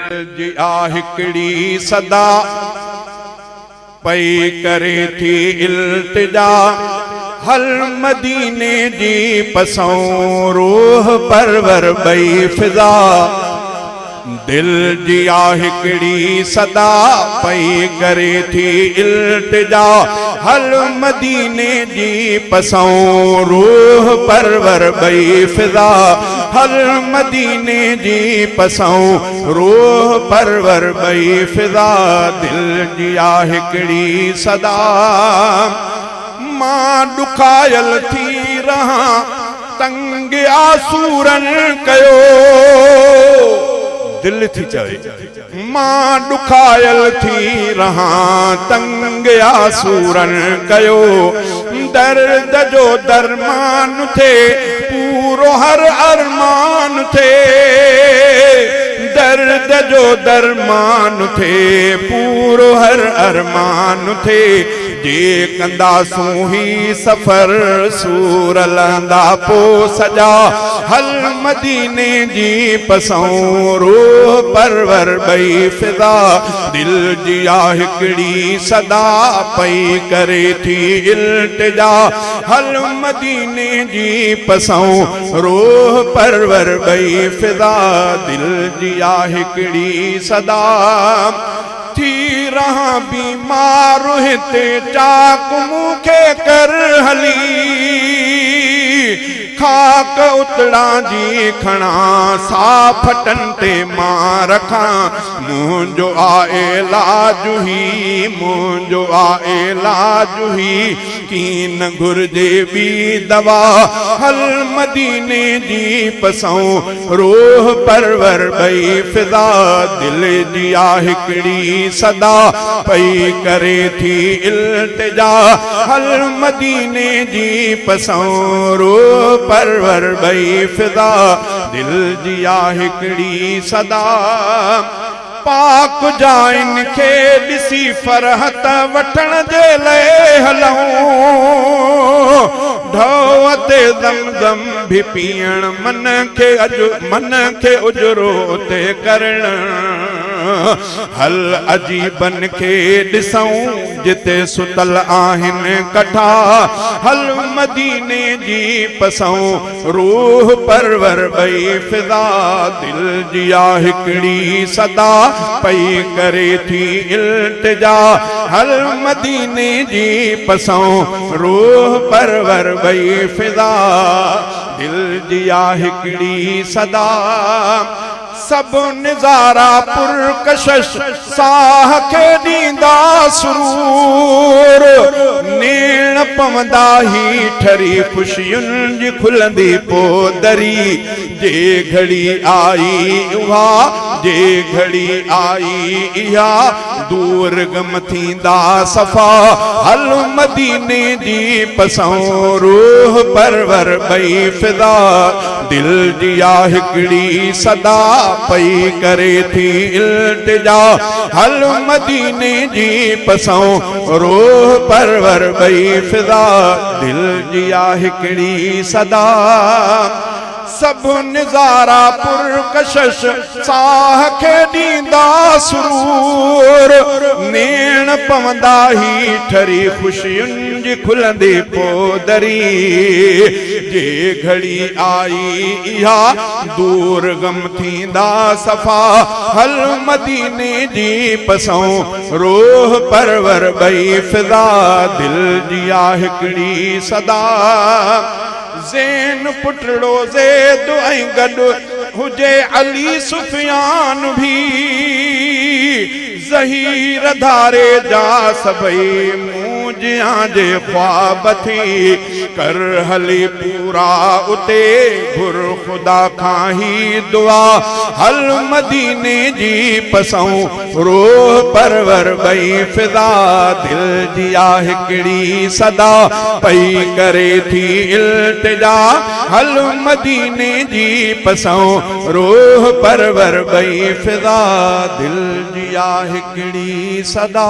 जी आ हिकड़ी सदा पई करे थी इल्तिजा, हल मदीने जी पसों रूह परवर बई फिजा। दिल जी आ हिकड़ी सदा पई करे थी इल्तिजा, हल मदीने जी पसों रूह परवर बई फिजा। हल मदीने जी पसों रूह परवर बई फिजा। दिल जी आ हिकड़ी सदा मां दुखायल थी रहा, तंग आसूरन कयो। दिल थी चवे मां दुखायल थी रहा, तंग आसूरन कयो। दर्द जो दरमान थे पूरो हर अरमान थे, दर्द जो दरमान थे पूरो हर अरमान थे। जे कंदा सूही सफर सूर लंदा पो सजा, हल मदीने जी पसों रूह परवर बई फिजा। दिल जी आ हिकड़ी सदा पई करे थी इल्तिजा, हल मदीने जी पसों रूह परवर बई फिजा। दिल जी आ हिकड़ी सदा थी रहा बीमार हिते चाक मुखे कर हली। खाक उतड़ा जी खणा साफटन ते मां रखा, मुंहिंजो आ इलाज ही मुंहिंजो आ इलाज ही। कीन घुर्जे बी दवा, हल मदीने जी पसों रूह परवर बई फिजा। दिल जी आ हिकड़ी सदा पई करे थी इल्तिजा, हल मदीने जी पसों रूह परवर बई फिजा। दिल जी आ हिकड़ी सदा पाक जाइन खे ॾिसी फरहत वठण जे लाइ हलऊं। ढोअ ते ज़मज़म भी पीअण, मन खे उजरो ते करण। हल अजीबन खे ॾिसूं जिते सुतल आहिनि कठा, हल मदीने जी पसों रूह परवर बई फिजा। दिल जी आ हिकड़ी सदा पई करे थी इल्तिजा, हल मदीने जी पसों रूह परवर बई फिजा। दिल जी आ हिकड़ी सदा सब निजारा पुरकशश साह खे ॾींदा सुरूर। नेण पवंदा ही ठरी खुशियुनि जी खुलंदी पोदरी। जे घड़ी आई उहा जे घड़ी आई इहा, दूर गम थींदा सफ़ा, हल मदीने जी पसों रूह परवर बई फिजा। दिल जी आ हिकड़ी सदा पई करे थी इल्तिजा, हल मदीने जी पसों रूह परवर बई फिजा। दिल जी आ हिकड़ी सदा सब निजारा पुरकशश साह खे ॾींदा सुरूर। नेण पवंदा ही ठरी खुशियुनि जी खुलंदी पोदरी। जे घड़ी आई इहा दूर गम थींदा सफ़ा, हल मदीने जी पसों रूह परवर बई फिजा। दिल जी आ हिकड़ी सदा ज़ैन पुटड़ो ज़ैद ऐं गॾु हुजे अली सुफियान भी। ज़हीर धारे जा सभई मूजियां जे ख्वाब थी, कर हली पूरा उते घुर खुदा खां ही दुआ, हल मदीने जी पसों रूह परवर बई फिजा। दिल जी आ हिकड़ी सदा पई करे थी इल्तिजा, हल मदीने जी पसों रूह परवर बई फिजा। दिल जी आ हिकड़ी सदा